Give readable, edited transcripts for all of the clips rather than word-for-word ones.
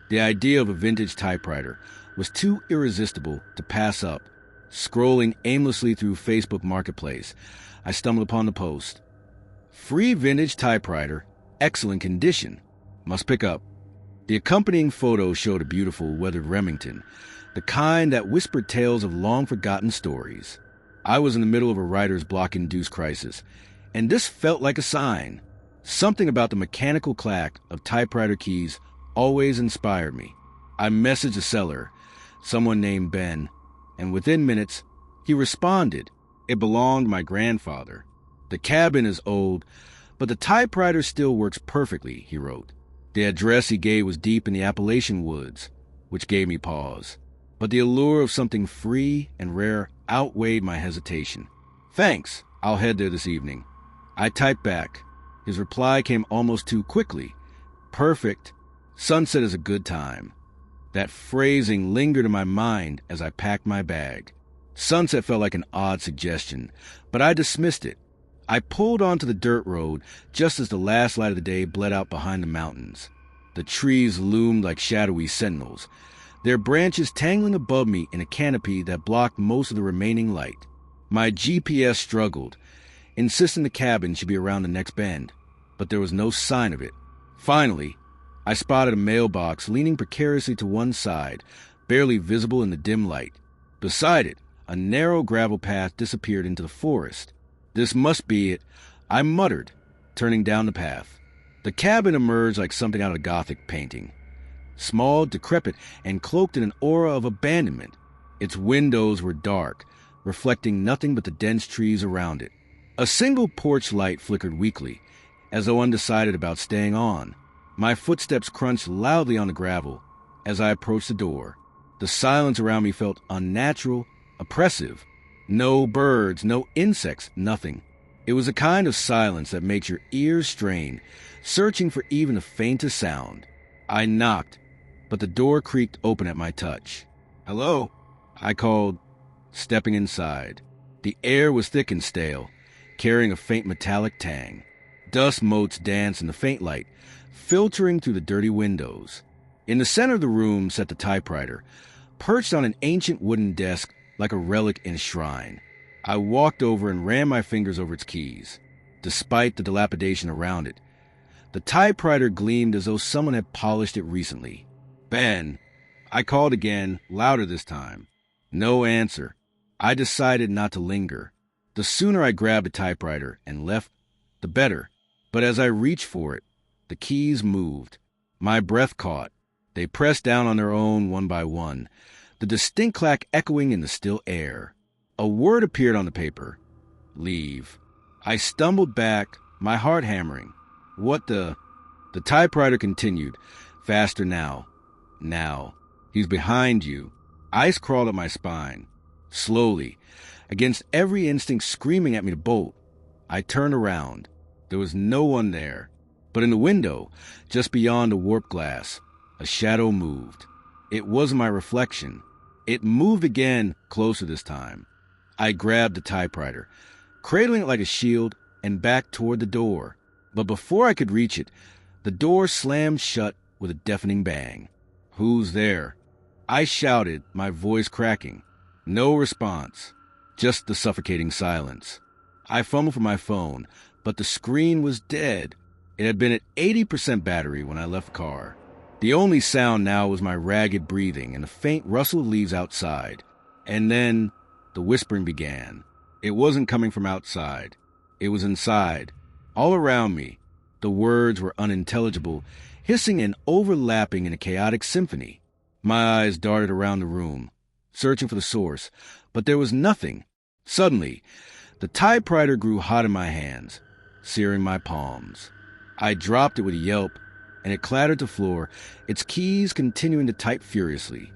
The idea of a vintage typewriter was too irresistible to pass up. Scrolling aimlessly through Facebook Marketplace, I stumbled upon the post. Free vintage typewriter, excellent condition. Must pick up. The accompanying photo showed a beautiful, weathered Remington, the kind that whispered tales of long-forgotten stories. I was in the middle of a writer's block-induced crisis, and this felt like a sign. Something about the mechanical clack of typewriter keys always inspired me. I messaged the seller, someone named Ben, and within minutes, he responded. It belonged to my grandfather. The cabin is old, but the typewriter still works perfectly, he wrote. The address he gave was deep in the Appalachian woods, which gave me pause. But the allure of something free and rare outweighed my hesitation. Thanks, I'll head there this evening. I typed back. His reply came almost too quickly. Perfect. Sunset is a good time. That phrasing lingered in my mind as I packed my bag. Sunset felt like an odd suggestion, but I dismissed it. I pulled onto the dirt road just as the last light of the day bled out behind the mountains. The trees loomed like shadowy sentinels, their branches tangling above me in a canopy that blocked most of the remaining light. My GPS struggled, insisting the cabin should be around the next bend, but there was no sign of it. Finally, I spotted a mailbox leaning precariously to one side, barely visible in the dim light. Beside it, a narrow gravel path disappeared into the forest. This must be it, I muttered, turning down the path. The cabin emerged like something out of a Gothic painting. Small, decrepit, and cloaked in an aura of abandonment. Its windows were dark, reflecting nothing but the dense trees around it. A single porch light flickered weakly, as though undecided about staying on. My footsteps crunched loudly on the gravel as I approached the door. The silence around me felt unnatural, oppressive. No birds, no insects, nothing. It was a kind of silence that makes your ears strain, searching for even the faintest sound. I knocked, but the door creaked open at my touch. "Hello?" I called, stepping inside. The air was thick and stale, carrying a faint metallic tang. Dust motes danced in the faint light, filtering through the dirty windows. In the center of the room sat the typewriter, perched on an ancient wooden desk like a relic in a shrine. I walked over and ran my fingers over its keys. Despite the dilapidation around it, the typewriter gleamed as though someone had polished it recently. "Ben," I called again, louder this time. No answer. I decided not to linger. The sooner I grabbed the typewriter and left, the better. But as I reached for it, the keys moved. My breath caught. They pressed down on their own one by one, the distinct clack echoing in the still air. A word appeared on the paper. Leave. I stumbled back, my heart hammering. What the... The typewriter continued, faster now. Now. He's behind you. Ice crawled up my spine. Slowly, against every instinct screaming at me to bolt, I turned around. There was no one there. But in the window, just beyond the warped glass, a shadow moved. It wasn't my reflection. It moved again, closer this time. I grabbed the typewriter, cradling it like a shield, and backed toward the door. But before I could reach it, the door slammed shut with a deafening bang. "Who's there?" I shouted, my voice cracking. No response, just the suffocating silence. I fumbled for my phone, but the screen was dead. It had been at 80% battery when I left the car. The only sound now was my ragged breathing and the faint rustle of leaves outside. And then the whispering began. It wasn't coming from outside. It was inside, all around me. The words were unintelligible, hissing and overlapping in a chaotic symphony. My eyes darted around the room, searching for the source, but there was nothing. Suddenly, the typewriter grew hot in my hands, searing my palms. I dropped it with a yelp, and it clattered to the floor, its keys continuing to type furiously.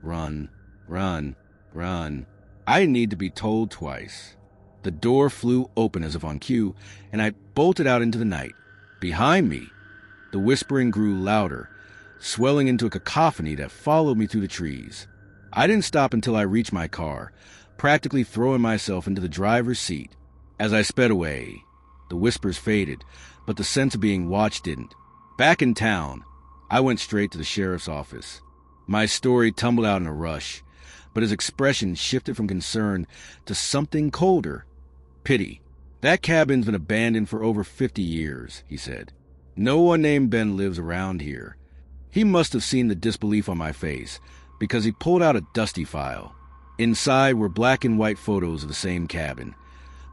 Run, run, run. I didn't need to be told twice. The door flew open as if on cue, and I bolted out into the night. Behind me, the whispering grew louder, swelling into a cacophony that followed me through the trees. I didn't stop until I reached my car, practically throwing myself into the driver's seat. As I sped away, the whispers faded, but the sense of being watched didn't. Back in town, I went straight to the sheriff's office. My story tumbled out in a rush, but his expression shifted from concern to something colder. Pity. That cabin's been abandoned for over 50 years, he said. No one named Ben lives around here. He must have seen the disbelief on my face, because he pulled out a dusty file. Inside were black and white photos of the same cabin,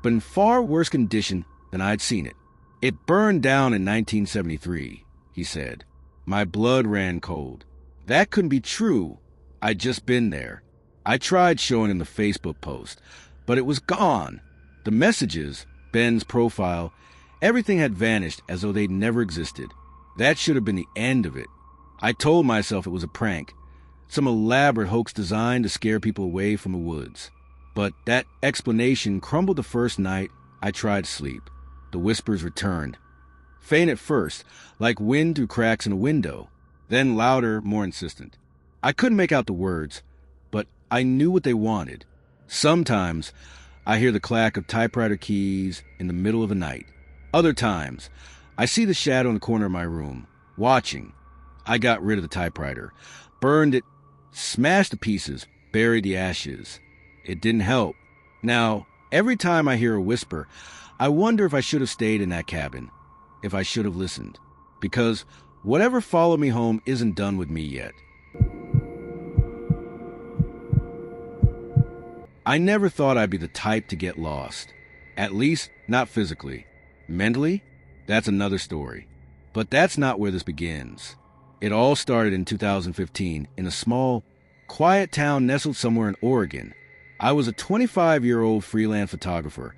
but in far worse condition than I'd seen it. It burned down in 1973, he said. My blood ran cold. That couldn't be true. I'd just been there. I tried showing him the Facebook post, but it was gone. The messages, Ben's profile, everything had vanished as though they'd never existed. That should have been the end of it. I told myself it was a prank, some elaborate hoax designed to scare people away from the woods. But that explanation crumbled the first night I tried to sleep. The whispers returned. Faint at first, like wind through cracks in a window, then louder, more insistent. I couldn't make out the words, but I knew what they wanted. Sometimes I hear the clack of typewriter keys in the middle of the night. Other times, I see the shadow in the corner of my room, watching. I got rid of the typewriter, burned it, smashed to pieces, buried the ashes. It didn't help. Now, every time I hear a whisper, I wonder if I should have stayed in that cabin, if I should have listened. Because whatever followed me home isn't done with me yet. I never thought I'd be the type to get lost. At least, not physically. Mentally? That's another story. But that's not where this begins. It all started in 2015 in a small, quiet town nestled somewhere in Oregon. I was a 25-year-old freelance photographer,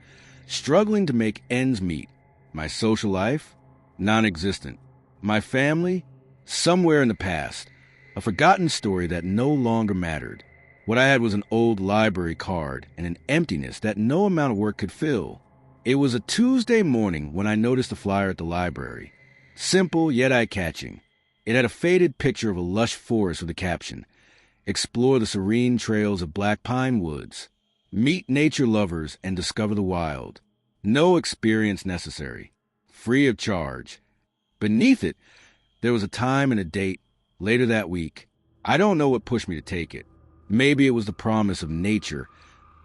struggling to make ends meet. My social life? Non-existent. My family? Somewhere in the past. A forgotten story that no longer mattered. What I had was an old library card and an emptiness that no amount of work could fill. It was a Tuesday morning when I noticed a flyer at the library. Simple yet eye-catching. It had a faded picture of a lush forest with a caption, "Explore the serene trails of black pine woods. Meet nature lovers and discover the wild. No experience necessary. Free of charge." Beneath it, there was a time and a date, later that week. I don't know what pushed me to take it. Maybe it was the promise of nature,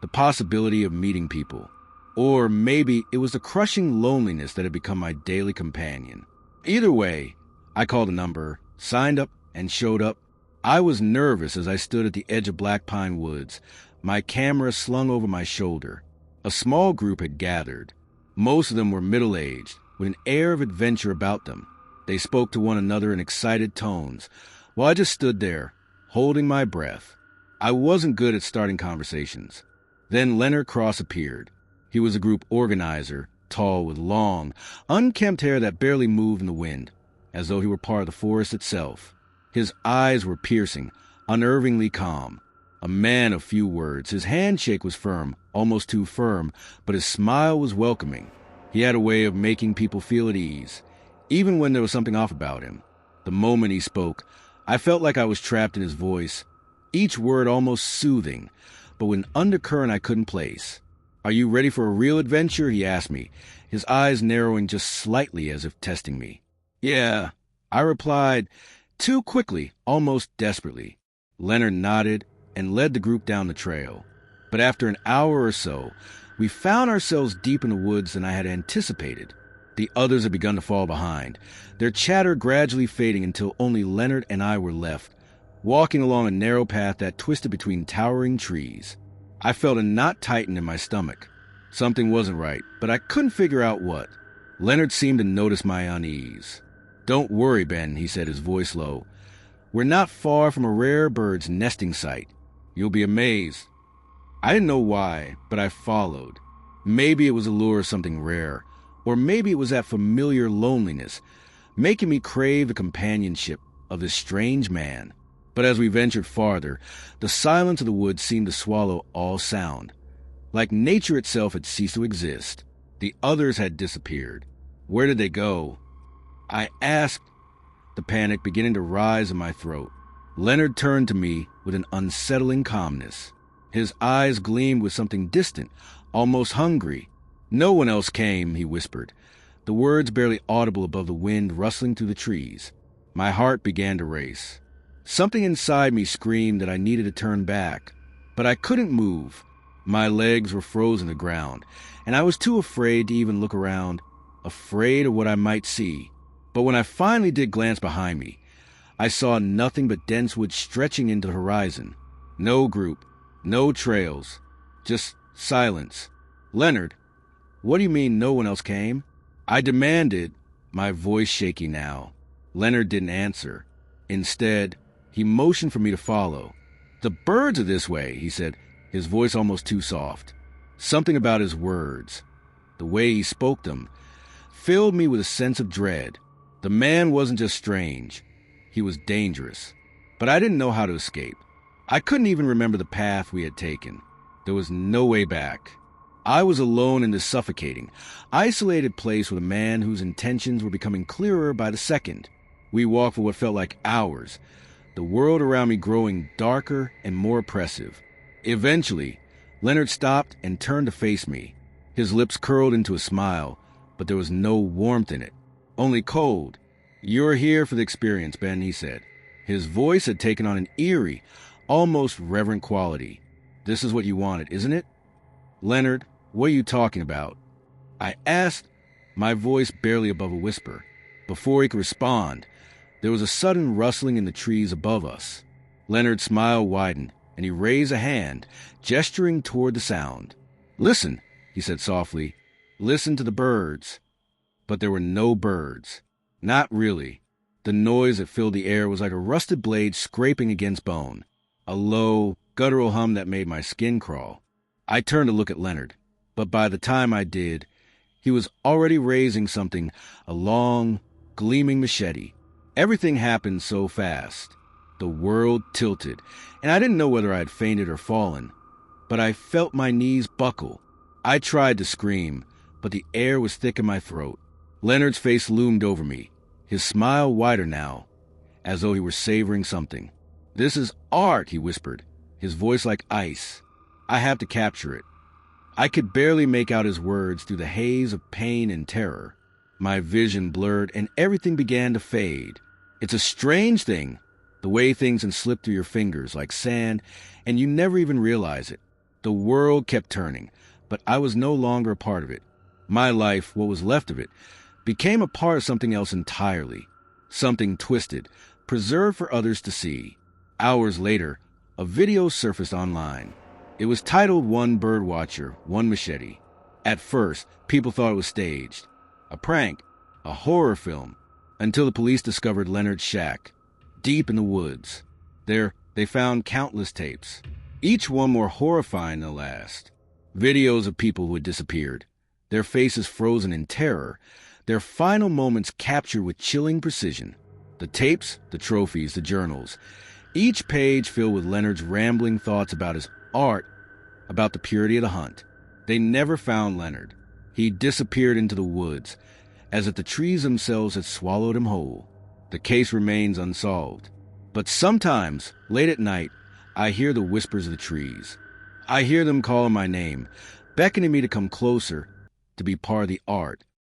the possibility of meeting people. Or maybe it was the crushing loneliness that had become my daily companion. Either way, I called a number, signed up, and showed up. I was nervous as I stood at the edge of Black Pine Woods, my camera slung over my shoulder. A small group had gathered. Most of them were middle-aged, with an air of adventure about them. They spoke to one another in excited tones, while I just stood there, holding my breath. I wasn't good at starting conversations. Then Leonard Cross appeared. He was a group organizer, tall with long, unkempt hair that barely moved in the wind, as though he were part of the forest itself. His eyes were piercing, unnervingly calm. A man of few words, his handshake was firm, almost too firm, but his smile was welcoming. He had a way of making people feel at ease, even when there was something off about him. The moment he spoke, I felt like I was trapped in his voice, each word almost soothing, but with an undercurrent I couldn't place. "Are you ready for a real adventure?" he asked me, his eyes narrowing just slightly as if testing me. "Yeah," I replied, too quickly, almost desperately. Leonard nodded and led the group down the trail. But after an hour or so, we found ourselves deep in the woods than I had anticipated. The others had begun to fall behind, their chatter gradually fading until only Leonard and I were left, walking along a narrow path that twisted between towering trees. I felt a knot tighten in my stomach. Something wasn't right, but I couldn't figure out what. Leonard seemed to notice my unease. "Don't worry, Ben," he said, his voice low. "We're not far from a rare bird's nesting site. You'll be amazed." I didn't know why, but I followed. Maybe it was the lure of something rare, or maybe it was that familiar loneliness, making me crave the companionship of this strange man. But as we ventured farther, the silence of the woods seemed to swallow all sound. Like nature itself had ceased to exist. The others had disappeared. Where did they go? I asked, the panic beginning to rise in my throat. Leonard turned to me with an unsettling calmness. His eyes gleamed with something distant, almost hungry. "No one else came," he whispered, the words barely audible above the wind rustling through the trees. My heart began to race. Something inside me screamed that I needed to turn back, but I couldn't move. My legs were frozen to the ground, and I was too afraid to even look around, afraid of what I might see. But when I finally did glance behind me, I saw nothing but dense woods stretching into the horizon. No group, no trails, just silence. "Leonard, what do you mean no one else came?" I demanded, my voice shaky now. Leonard didn't answer. Instead, he motioned for me to follow. "The birds are this way," he said, his voice almost too soft. Something about his words, the way he spoke them, filled me with a sense of dread. The man wasn't just strange, he was dangerous. But I didn't know how to escape. I couldn't even remember the path we had taken. There was no way back. I was alone in this suffocating, isolated place with a man whose intentions were becoming clearer by the second. We walked for what felt like hours, the world around me growing darker and more oppressive. Eventually, Leonard stopped and turned to face me. His lips curled into a smile, but there was no warmth in it, only cold. "You're here for the experience, Ben," he said. His voice had taken on an eerie, almost reverent quality. "This is what you wanted, isn't it?" "Leonard, what are you talking about?" I asked, my voice barely above a whisper. Before he could respond, there was a sudden rustling in the trees above us. Leonard's smile widened, and he raised a hand, gesturing toward the sound. "Listen," he said softly. "Listen to the birds." But there were no birds. Not really. The noise that filled the air was like a rusted blade scraping against bone, a low, guttural hum that made my skin crawl. I turned to look at Leonard, but by the time I did, he was already raising something, a long, gleaming machete. Everything happened so fast. The world tilted, and I didn't know whether I had fainted or fallen, but I felt my knees buckle. I tried to scream, but the air was thick in my throat. Leonard's face loomed over me, his smile wider now, as though he were savoring something. "This is art," he whispered, his voice like ice. "I have to capture it." I could barely make out his words through the haze of pain and terror. My vision blurred, and everything began to fade. It's a strange thing, the way things can slip through your fingers like sand, and you never even realize it. The world kept turning, but I was no longer a part of it. My life, what was left of it, became a part of something else entirely. Something twisted, preserved for others to see. Hours later, a video surfaced online. It was titled "One Bird Watcher, One Machete." At first, people thought it was staged, a prank, a horror film, until the police discovered Leonard's shack, deep in the woods. There, they found countless tapes, each one more horrifying than the last. Videos of people who had disappeared, their faces frozen in terror, their final moments captured with chilling precision. The tapes, the trophies, the journals, each page filled with Leonard's rambling thoughts about his art, about the purity of the hunt. They never found Leonard. He disappeared into the woods, as if the trees themselves had swallowed him whole. The case remains unsolved. But sometimes, late at night, I hear the whispers of the trees. I hear them calling my name, beckoning me to come closer, to be part of the art.